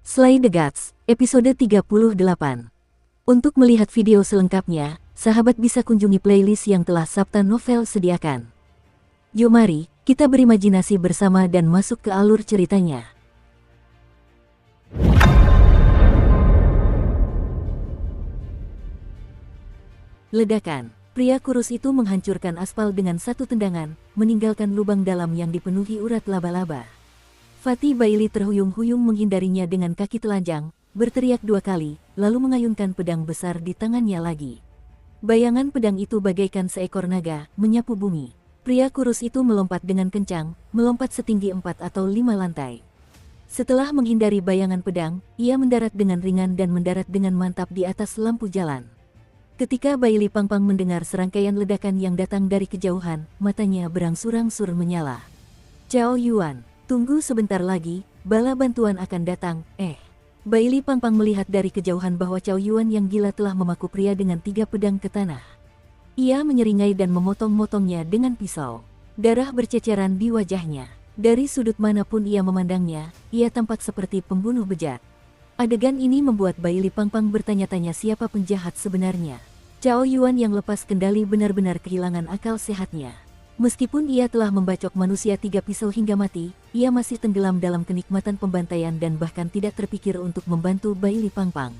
Slay the Gods, episode 38. Untuk melihat video selengkapnya, sahabat bisa kunjungi playlist yang telah Sabta Novel sediakan. Yuk mari, kita berimajinasi bersama dan masuk ke alur ceritanya. Ledakan. Pria kurus itu menghancurkan aspal dengan satu tendangan, meninggalkan lubang dalam yang dipenuhi urat laba-laba. Fatih Bailey terhuyung-huyung menghindarinya dengan kaki telanjang, berteriak dua kali, lalu mengayunkan pedang besar di tangannya lagi. Bayangan pedang itu bagaikan seekor naga, menyapu bumi. Pria kurus itu melompat dengan kencang, melompat setinggi 4 atau 5 lantai. Setelah menghindari bayangan pedang, ia mendarat dengan ringan dan mendarat dengan mantap di atas lampu jalan. Ketika Bailey Pangpang mendengar serangkaian ledakan yang datang dari kejauhan, matanya berangsur-angsur menyala. Cao Yuan, tunggu sebentar lagi, bala bantuan akan datang, Bailey Pangpang melihat dari kejauhan bahwa Cao Yuan yang gila telah memaku pria dengan 3 pedang ke tanah. Ia menyeringai dan memotong-motongnya dengan pisau. Darah berceceran di wajahnya. Dari sudut manapun ia memandangnya, ia tampak seperti pembunuh bejat. Adegan ini membuat Bailey Pangpang bertanya-tanya siapa penjahat sebenarnya. Cao Yuan yang lepas kendali benar-benar kehilangan akal sehatnya. Meskipun ia telah membacok manusia 3 pisau hingga mati, ia masih tenggelam dalam kenikmatan pembantaian dan bahkan tidak terpikir untuk membantu Bailey Pangpang.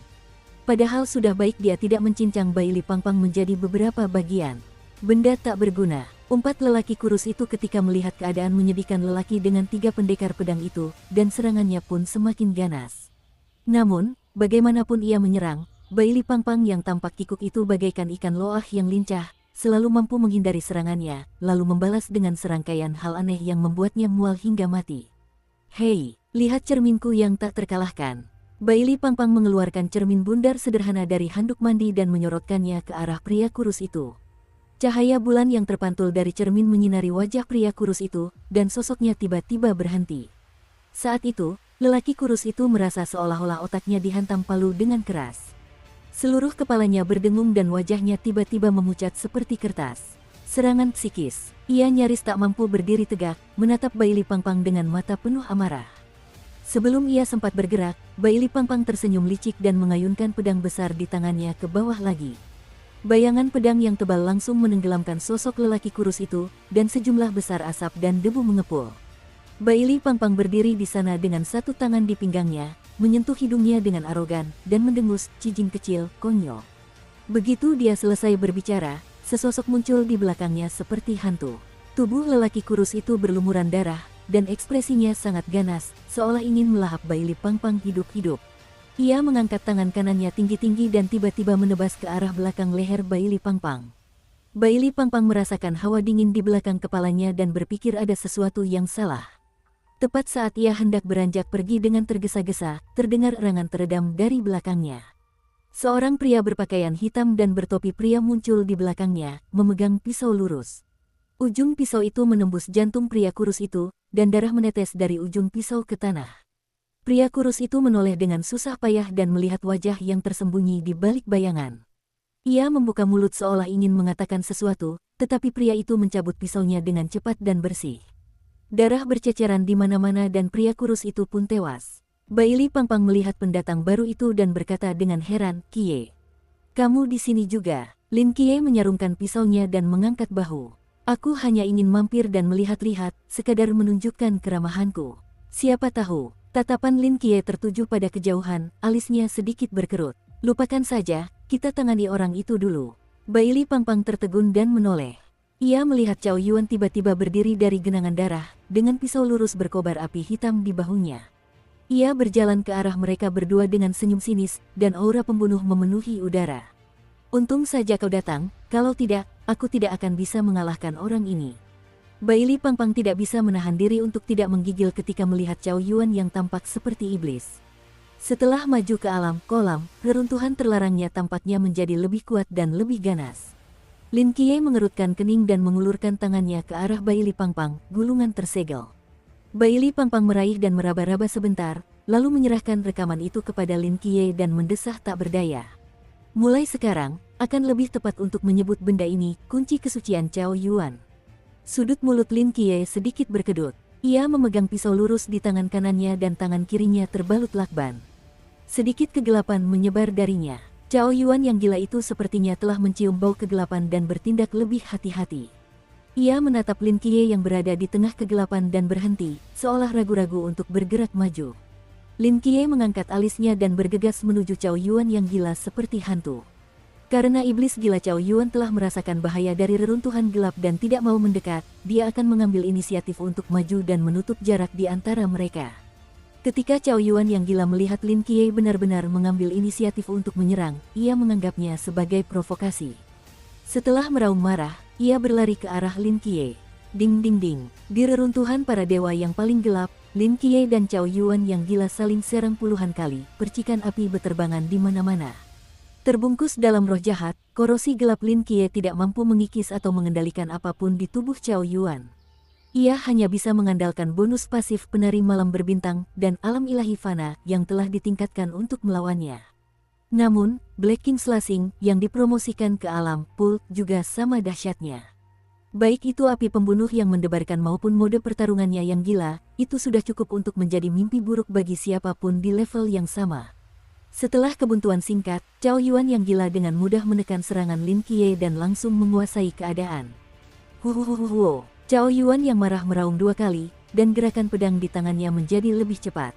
Padahal sudah baik dia tidak mencincang Bailey Pangpang menjadi beberapa bagian. Benda tak berguna, umpat lelaki kurus itu ketika melihat keadaan menyedihkan lelaki dengan 3 pendekar pedang itu, dan serangannya pun semakin ganas. Namun, bagaimanapun ia menyerang, Bailey Pangpang yang tampak kikuk itu bagaikan ikan loah yang lincah, selalu mampu menghindari serangannya, lalu membalas dengan serangkaian hal aneh yang membuatnya mual hingga mati. Hei, lihat cerminku yang tak terkalahkan. Bailey Pangpang mengeluarkan cermin bundar sederhana dari handuk mandi dan menyorotkannya ke arah pria kurus itu. Cahaya bulan yang terpantul dari cermin menyinari wajah pria kurus itu, dan sosoknya tiba-tiba berhenti. Saat itu, lelaki kurus itu merasa seolah-olah otaknya dihantam palu dengan keras. Seluruh kepalanya berdengung dan wajahnya tiba-tiba memucat seperti kertas. Serangan psikis. Ia nyaris tak mampu berdiri tegak, menatap Bailey Pangpang dengan mata penuh amarah. Sebelum ia sempat bergerak, Bailey Pangpang tersenyum licik dan mengayunkan pedang besar di tangannya ke bawah lagi. Bayangan pedang yang tebal langsung menenggelamkan sosok lelaki kurus itu, dan sejumlah besar asap dan debu mengepul. Bailey Pangpang berdiri di sana dengan satu tangan di pinggangnya, menyentuh hidungnya dengan arogan, dan mendengus, "Cijing kecil, konyol." Begitu dia selesai berbicara, sesosok muncul di belakangnya seperti hantu. Tubuh lelaki kurus itu berlumuran darah, dan ekspresinya sangat ganas, seolah ingin melahap Bailey Pangpang hidup-hidup. Ia mengangkat tangan kanannya tinggi-tinggi dan tiba-tiba menebas ke arah belakang leher Bailey Pangpang. Bailey Pangpang merasakan hawa dingin di belakang kepalanya dan berpikir ada sesuatu yang salah. Tepat saat ia hendak beranjak pergi dengan tergesa-gesa, terdengar erangan teredam dari belakangnya. Seorang pria berpakaian hitam dan bertopi pria muncul di belakangnya, memegang pisau lurus. Ujung pisau itu menembus jantung pria kurus itu, dan darah menetes dari ujung pisau ke tanah. Pria kurus itu menoleh dengan susah payah dan melihat wajah yang tersembunyi di balik bayangan. Ia membuka mulut seolah ingin mengatakan sesuatu, tetapi pria itu mencabut pisaunya dengan cepat dan bersih. Darah berceceran di mana-mana dan pria kurus itu pun tewas. Bailey Pangpang melihat pendatang baru itu dan berkata dengan heran, "Kie, kamu di sini juga?" Lin Kie menyarungkan pisaunya dan mengangkat bahu. "Aku hanya ingin mampir dan melihat-lihat, sekadar menunjukkan keramahanku." Siapa tahu, tatapan Lin Kie tertuju pada kejauhan, alisnya sedikit berkerut. "Lupakan saja, kita tangani orang itu dulu." Bailey Pangpang tertegun dan menoleh. Ia melihat Cao Yuan tiba-tiba berdiri dari genangan darah, dengan pisau lurus berkobar api hitam di bahunya. Ia berjalan ke arah mereka berdua dengan senyum sinis, dan aura pembunuh memenuhi udara. "Untung saja kau datang, kalau tidak, aku tidak akan bisa mengalahkan orang ini." Bailey Pangpang tidak bisa menahan diri untuk tidak menggigil ketika melihat Cao Yuan yang tampak seperti iblis. Setelah maju ke alam kolam, reruntuhan terlarangnya tampaknya menjadi lebih kuat dan lebih ganas. Lin Kie mengerutkan kening dan mengulurkan tangannya ke arah Bailey Pangpang, gulungan tersegel. Bailey Pangpang meraih dan meraba-raba sebentar, lalu menyerahkan rekaman itu kepada Lin Kie dan mendesah tak berdaya. "Mulai sekarang, akan lebih tepat untuk menyebut benda ini, kunci kesucian Cao Yuan." Sudut mulut Lin Kie sedikit berkedut. Ia memegang pisau lurus di tangan kanannya dan tangan kirinya terbalut lakban. Sedikit kegelapan menyebar darinya. Cao Yuan yang gila itu sepertinya telah mencium bau kegelapan dan bertindak lebih hati-hati. Ia menatap Lin Qiye yang berada di tengah kegelapan dan berhenti, seolah ragu-ragu untuk bergerak maju. Lin Qiye mengangkat alisnya dan bergegas menuju Cao Yuan yang gila seperti hantu. Karena iblis gila Cao Yuan telah merasakan bahaya dari reruntuhan gelap dan tidak mau mendekat, dia akan mengambil inisiatif untuk maju dan menutup jarak di antara mereka. Ketika Cao Yuan yang gila melihat Lin Qiye benar-benar mengambil inisiatif untuk menyerang, ia menganggapnya sebagai provokasi. Setelah meraung marah, ia berlari ke arah Lin Qiye. Ding ding ding, di reruntuhan para dewa yang paling gelap, Lin Qiye dan Cao Yuan yang gila saling serang puluhan kali, percikan api beterbangan di mana-mana. Terbungkus dalam roh jahat, korosi gelap Lin Qiye tidak mampu mengikis atau mengendalikan apapun di tubuh Cao Yuan. Ia hanya bisa mengandalkan bonus pasif penari malam berbintang dan alam ilahi fana yang telah ditingkatkan untuk melawannya. Namun, Black King Slashing yang dipromosikan ke alam pool juga sama dahsyatnya. Baik itu api pembunuh yang mendebarkan maupun mode pertarungannya yang gila, itu sudah cukup untuk menjadi mimpi buruk bagi siapapun di level yang sama. Setelah kebuntuan singkat, Cao Yuan yang gila dengan mudah menekan serangan Lin Qiye dan langsung menguasai keadaan. Huhuhuhuhu. Cao Yuan yang marah meraung 2 kali, dan gerakan pedang di tangannya menjadi lebih cepat.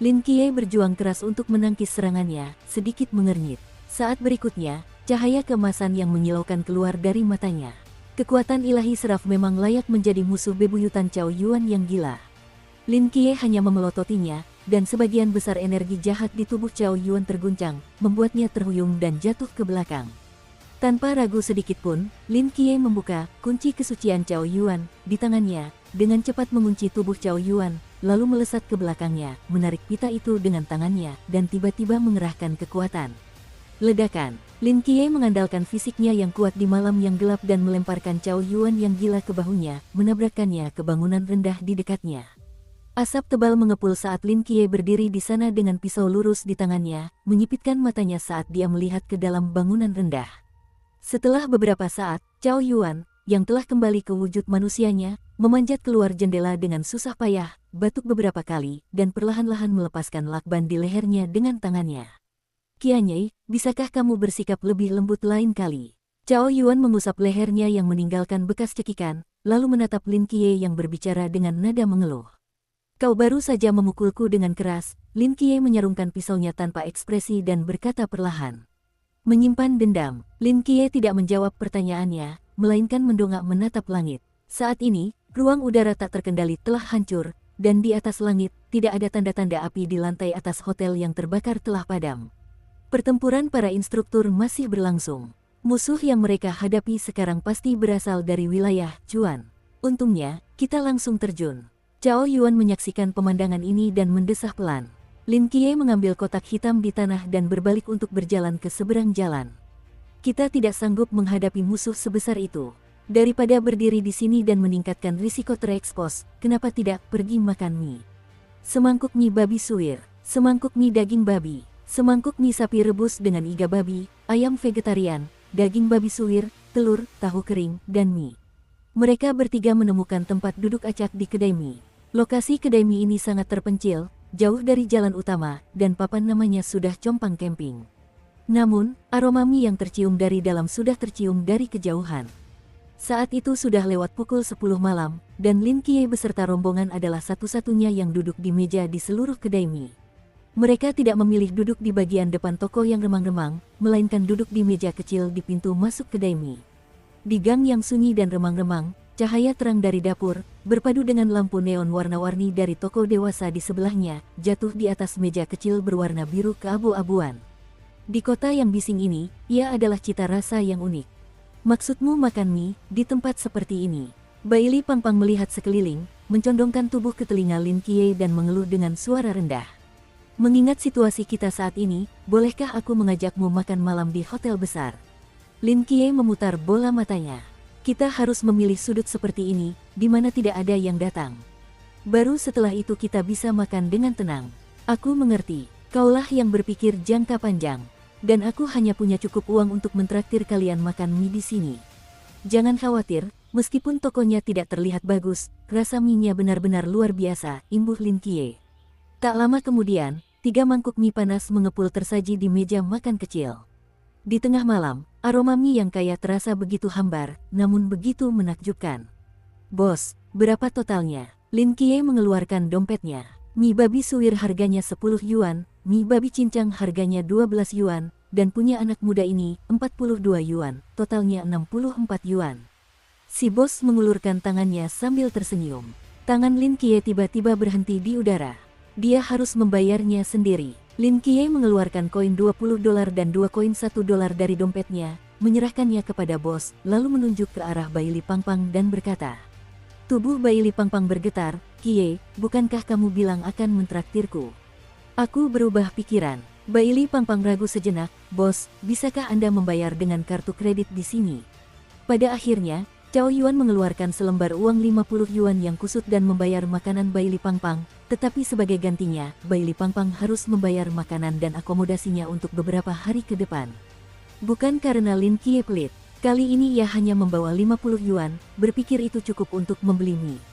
Lin Qiye berjuang keras untuk menangkis serangannya, sedikit mengernyit. Saat berikutnya, cahaya keemasan yang menyilaukan keluar dari matanya. Kekuatan ilahi seraf memang layak menjadi musuh bebuyutan Cao Yuan yang gila. Lin Qiye hanya memelototinya, dan sebagian besar energi jahat di tubuh Cao Yuan terguncang, membuatnya terhuyung dan jatuh ke belakang. Tanpa ragu sedikit pun, Lin Qiye membuka kunci kesucian Cao Yuan di tangannya, dengan cepat mengunci tubuh Cao Yuan, lalu melesat ke belakangnya, menarik pita itu dengan tangannya, dan tiba-tiba mengerahkan kekuatan. Ledakan. Lin Qiye mengandalkan fisiknya yang kuat di malam yang gelap dan melemparkan Cao Yuan yang gila ke bahunya, menabrakkannya ke bangunan rendah di dekatnya. Asap tebal mengepul saat Lin Qiye berdiri di sana dengan pisau lurus di tangannya, menyipitkan matanya saat dia melihat ke dalam bangunan rendah. Setelah beberapa saat, Cao Yuan, yang telah kembali ke wujud manusianya, memanjat keluar jendela dengan susah payah, batuk beberapa kali, dan perlahan-lahan melepaskan lakban di lehernya dengan tangannya. Qianye, bisakah kamu bersikap lebih lembut lain kali? Cao Yuan mengusap lehernya yang meninggalkan bekas cekikan, lalu menatap Lin Qiye yang berbicara dengan nada mengeluh. Kau baru saja memukulku dengan keras. Lin Qiye menyarungkan pisaunya tanpa ekspresi dan berkata perlahan. Menyimpan dendam, Lin Qiye tidak menjawab pertanyaannya, melainkan mendongak menatap langit. Saat ini, ruang udara tak terkendali telah hancur, dan di atas langit, tidak ada tanda-tanda api di lantai atas hotel yang terbakar telah padam. Pertempuran para instruktur masih berlangsung. Musuh yang mereka hadapi sekarang pasti berasal dari wilayah Chuan. Untungnya, kita langsung terjun. Cao Yuan menyaksikan pemandangan ini dan mendesah pelan. Lin Qiye mengambil kotak hitam di tanah dan berbalik untuk berjalan ke seberang jalan. Kita tidak sanggup menghadapi musuh sebesar itu. Daripada berdiri di sini dan meningkatkan risiko terekspos, kenapa tidak pergi makan mie? Semangkuk mie babi suwir, semangkuk mie daging babi, semangkuk mie sapi rebus dengan iga babi, ayam vegetarian, daging babi suwir, telur, tahu kering, dan mie. Mereka bertiga menemukan tempat duduk acak di kedai mie. Lokasi kedai mie ini sangat terpencil, jauh dari jalan utama, dan papan namanya sudah compang camping. Namun, aroma mie yang tercium dari dalam sudah tercium dari kejauhan. Saat itu sudah lewat pukul 10 malam, dan Lin Qiye beserta rombongan adalah satu-satunya yang duduk di meja di seluruh kedai mie. Mereka tidak memilih duduk di bagian depan toko yang remang-remang, melainkan duduk di meja kecil di pintu masuk kedai mie. Di gang yang sunyi dan remang-remang, cahaya terang dari dapur, berpadu dengan lampu neon warna-warni dari toko dewasa di sebelahnya, jatuh di atas meja kecil berwarna biru keabu-abuan. Di kota yang bising ini, ia adalah cita rasa yang unik. Maksudmu makan mie di tempat seperti ini? Baili Pangpang melihat sekeliling, mencondongkan tubuh ke telinga Lin Qiye dan mengeluh dengan suara rendah. Mengingat situasi kita saat ini, bolehkah aku mengajakmu makan malam di hotel besar? Lin Qiye memutar bola matanya. Kita harus memilih sudut seperti ini, di mana tidak ada yang datang. Baru setelah itu kita bisa makan dengan tenang. Aku mengerti, kaulah yang berpikir jangka panjang. Dan aku hanya punya cukup uang untuk mentraktir kalian makan mie di sini. Jangan khawatir, meskipun tokonya tidak terlihat bagus, rasa mie-nya benar-benar luar biasa, imbuh Lin Qiye. Tak lama kemudian, 3 mangkuk mie panas mengepul tersaji di meja makan kecil. Di tengah malam, aroma mie yang kaya terasa begitu hambar, namun begitu menakjubkan. "Bos, berapa totalnya?" Lin Qiye mengeluarkan dompetnya. Mie babi suwir harganya 10 yuan, mie babi cincang harganya 12 yuan, dan punya anak muda ini 42 yuan, totalnya 64 yuan. Si bos mengulurkan tangannya sambil tersenyum. Tangan Lin Qiye tiba-tiba berhenti di udara. Dia harus membayarnya sendiri. Lin Qiye mengeluarkan koin 20 dolar dan 2 koin 1 dolar dari dompetnya, menyerahkannya kepada bos, lalu menunjuk ke arah Bai Li Pangpang dan berkata. Tubuh Bai Li Pangpang bergetar, "Qiye, bukankah kamu bilang akan mentraktirku?" "Aku berubah pikiran." Bai Li Pangpang ragu sejenak, "Bos, bisakah Anda membayar dengan kartu kredit di sini?" Pada akhirnya, Cao Yuan mengeluarkan selembar uang 50 yuan yang kusut dan membayar makanan Bai Li Pangpang, tetapi sebagai gantinya, Bai Li Pangpang harus membayar makanan dan akomodasinya untuk beberapa hari ke depan. Bukan karena Lin Qiye pelit, kali ini ia hanya membawa 50 yuan, berpikir itu cukup untuk membeli mie.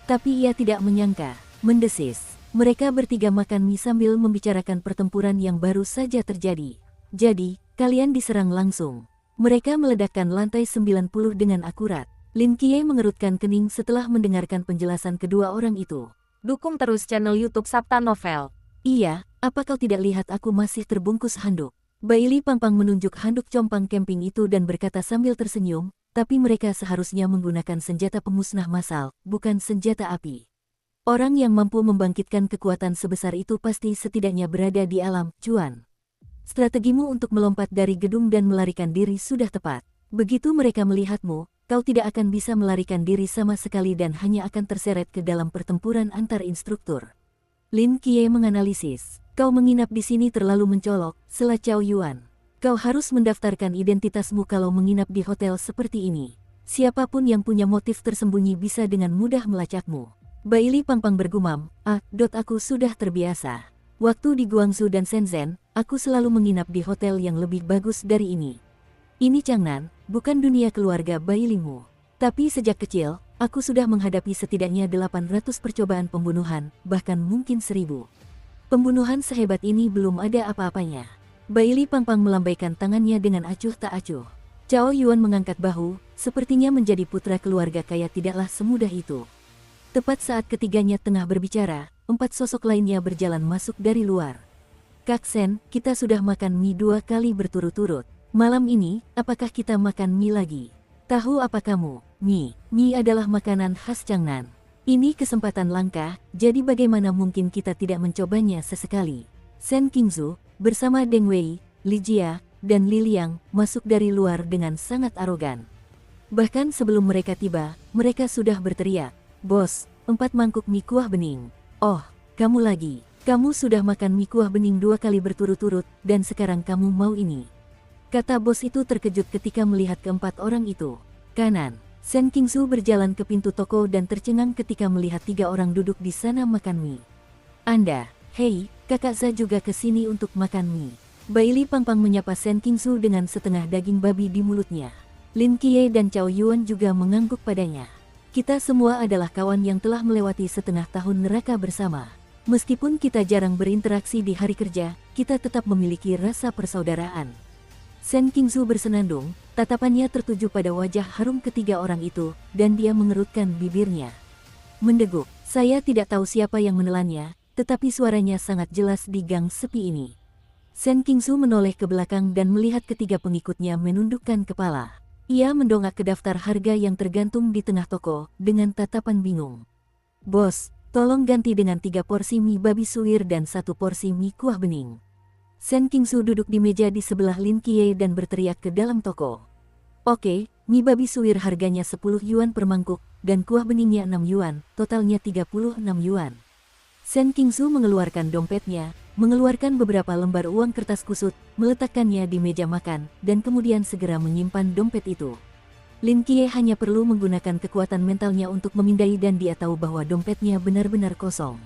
Tapi ia tidak menyangka, mendesis. Mereka bertiga makan mie sambil membicarakan pertempuran yang baru saja terjadi. "Jadi, kalian diserang langsung." Mereka meledakkan lantai 90 dengan akurat. Lin Qiye mengerutkan kening setelah mendengarkan penjelasan kedua orang itu. Dukung terus channel YouTube Sabta Novel. "Iya, apa kau tidak lihat aku masih terbungkus handuk?" Bai Li Pangpang menunjuk handuk compang camping itu dan berkata sambil tersenyum, "Tapi mereka seharusnya menggunakan senjata pemusnah massal, bukan senjata api. Orang yang mampu membangkitkan kekuatan sebesar itu pasti setidaknya berada di alam, cuan. Strategimu untuk melompat dari gedung dan melarikan diri sudah tepat. Begitu mereka melihatmu, kau tidak akan bisa melarikan diri sama sekali dan hanya akan terseret ke dalam pertempuran antar instruktur." Lin Qiye menganalisis. "Kau menginap di sini terlalu mencolok," sela Cao Yuan. "Kau harus mendaftarkan identitasmu kalau menginap di hotel seperti ini. Siapapun yang punya motif tersembunyi bisa dengan mudah melacakmu." Bai Li Pangpang bergumam, Aku sudah terbiasa. Waktu di Guangzhou dan Shenzhen, aku selalu menginap di hotel yang lebih bagus dari ini. Ini Changnan, bukan dunia keluarga Bai Limu. Tapi sejak kecil, aku sudah menghadapi setidaknya 800 percobaan pembunuhan, bahkan mungkin 1000. Pembunuhan sehebat ini belum ada apa-apanya." Bai Li Pangpang melambaikan tangannya dengan acuh tak acuh. Cao Yuan mengangkat bahu, sepertinya menjadi putra keluarga kaya tidaklah semudah itu. Tepat saat ketiganya tengah berbicara, 4 sosok lainnya berjalan masuk dari luar. "Kak Sen, kita sudah makan mie 2 kali berturut-turut. Malam ini, apakah kita makan mie lagi?" "Tahu apa kamu? Mie adalah makanan khas Changnan. Ini kesempatan langka, jadi bagaimana mungkin kita tidak mencobanya sesekali?" Sen Qingzu, bersama Deng Wei, Li Jia, dan Li Liang, masuk dari luar dengan sangat arogan. Bahkan sebelum mereka tiba, mereka sudah berteriak, "Bos, 4 mangkuk mie kuah bening." "Oh, kamu lagi. Kamu sudah makan mie kuah bening 2 kali berturut-turut, dan sekarang kamu mau ini?" kata bos itu terkejut ketika melihat keempat orang itu. Kanan, Sen Qingzu berjalan ke pintu toko dan tercengang ketika melihat 3 orang duduk di sana makan mie. "Anda, hei, kakak Za juga ke sini untuk makan mie." Bai Li Pangpang menyapa Sen Qingzu dengan setengah daging babi di mulutnya. Lin Qiye dan Cao Yuan juga mengangguk padanya. "Kita semua adalah kawan yang telah melewati setengah tahun neraka bersama. Meskipun kita jarang berinteraksi di hari kerja, kita tetap memiliki rasa persaudaraan." Sen Qingzu bersenandung, tatapannya tertuju pada wajah harum ketiga orang itu, dan dia mengerutkan bibirnya. Mendeguk, "Saya tidak tahu siapa yang menelannya, tetapi suaranya sangat jelas di gang sepi ini." Sen Qingzu menoleh ke belakang dan melihat ketiga pengikutnya menundukkan kepala. Ia mendongak ke daftar harga yang tergantung di tengah toko, dengan tatapan bingung. "Bos, tolong ganti dengan 3 porsi mie babi suwir dan 1 porsi mie kuah bening." Sen Qingzu duduk di meja di sebelah Lin Qiye dan berteriak ke dalam toko. "Oke, mie babi suwir harganya 10 yuan per mangkuk, dan kuah beningnya 6 yuan, totalnya 36 yuan." Sen Qingzu mengeluarkan dompetnya, mengeluarkan beberapa lembar uang kertas kusut, meletakkannya di meja makan, dan kemudian segera menyimpan dompet itu. Lin Qiye hanya perlu menggunakan kekuatan mentalnya untuk memindai dan dia tahu bahwa dompetnya benar-benar kosong.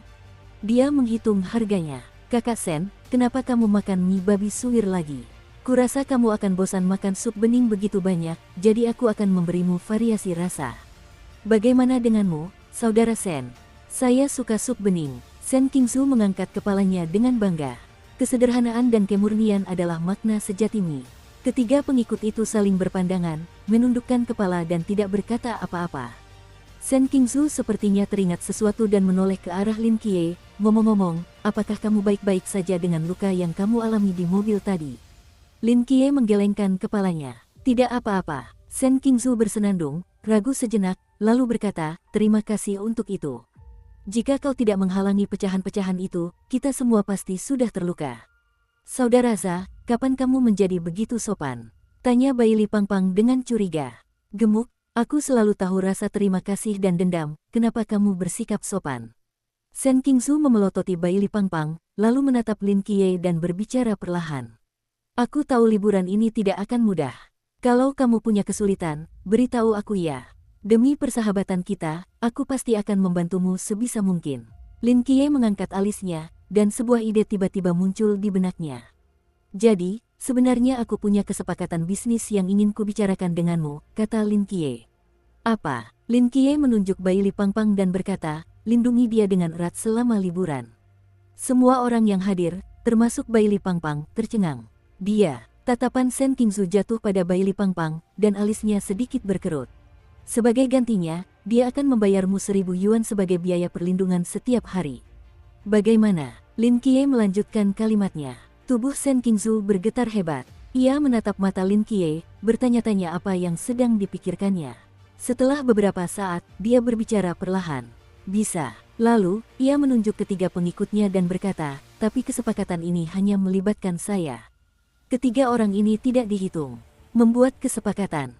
Dia menghitung harganya. "Kakak Sen, kenapa kamu makan mie babi suwir lagi? Kurasa kamu akan bosan makan sup bening begitu banyak, jadi aku akan memberimu variasi rasa." "Bagaimana denganmu, Saudara Sen?" "Saya suka sup bening." Sen Qingzu mengangkat kepalanya dengan bangga. Kesederhanaan dan kemurnian adalah makna sejati Mi. Ketiga pengikut itu saling berpandangan, menundukkan kepala dan tidak berkata apa-apa. Sen Qingzu sepertinya teringat sesuatu dan menoleh ke arah Lin Qiye. Ngomong-ngomong, apakah kamu baik-baik saja dengan luka yang kamu alami di mobil tadi? Lin Qiye menggelengkan kepalanya. Tidak apa-apa. Sen Qingzu bersenandung, ragu sejenak, lalu berkata, terima kasih untuk itu. Jika kau tidak menghalangi pecahan-pecahan itu, kita semua pasti sudah terluka. Saudara Za, kapan kamu menjadi begitu sopan? Tanya Baili Pangpang dengan curiga. Gemuk, aku selalu tahu rasa terima kasih dan dendam, kenapa kamu bersikap sopan? Sen Qingzu memelototi Baili Pangpang, lalu menatap Lin Qiye dan berbicara perlahan. Aku tahu liburan ini tidak akan mudah. Kalau kamu punya kesulitan, beritahu aku ya. Demi persahabatan kita, aku pasti akan membantumu sebisa mungkin. Lin Qiye mengangkat alisnya, dan sebuah ide tiba-tiba muncul di benaknya. Jadi, sebenarnya aku punya kesepakatan bisnis yang ingin kubicarakan denganmu, kata Lin Qiye. Apa? Lin Qiye menunjuk Baili Pangpang dan berkata, lindungi dia dengan erat selama liburan. Semua orang yang hadir, termasuk Baili Pangpang, tercengang. Dia, tatapan Sen Qingzu jatuh pada Baili Pangpang, dan alisnya sedikit berkerut. Sebagai gantinya, dia akan membayarmu 1.000 yuan sebagai biaya perlindungan setiap hari. Bagaimana? Lin Qiye melanjutkan kalimatnya. Tubuh Sen Qingzu bergetar hebat. Ia menatap mata Lin Qiye, bertanya-tanya apa yang sedang dipikirkannya. Setelah beberapa saat, dia berbicara perlahan. Bisa. Lalu, ia menunjuk ketiga pengikutnya dan berkata, tapi kesepakatan ini hanya melibatkan saya. Ketiga orang ini tidak dihitung. Membuat kesepakatan.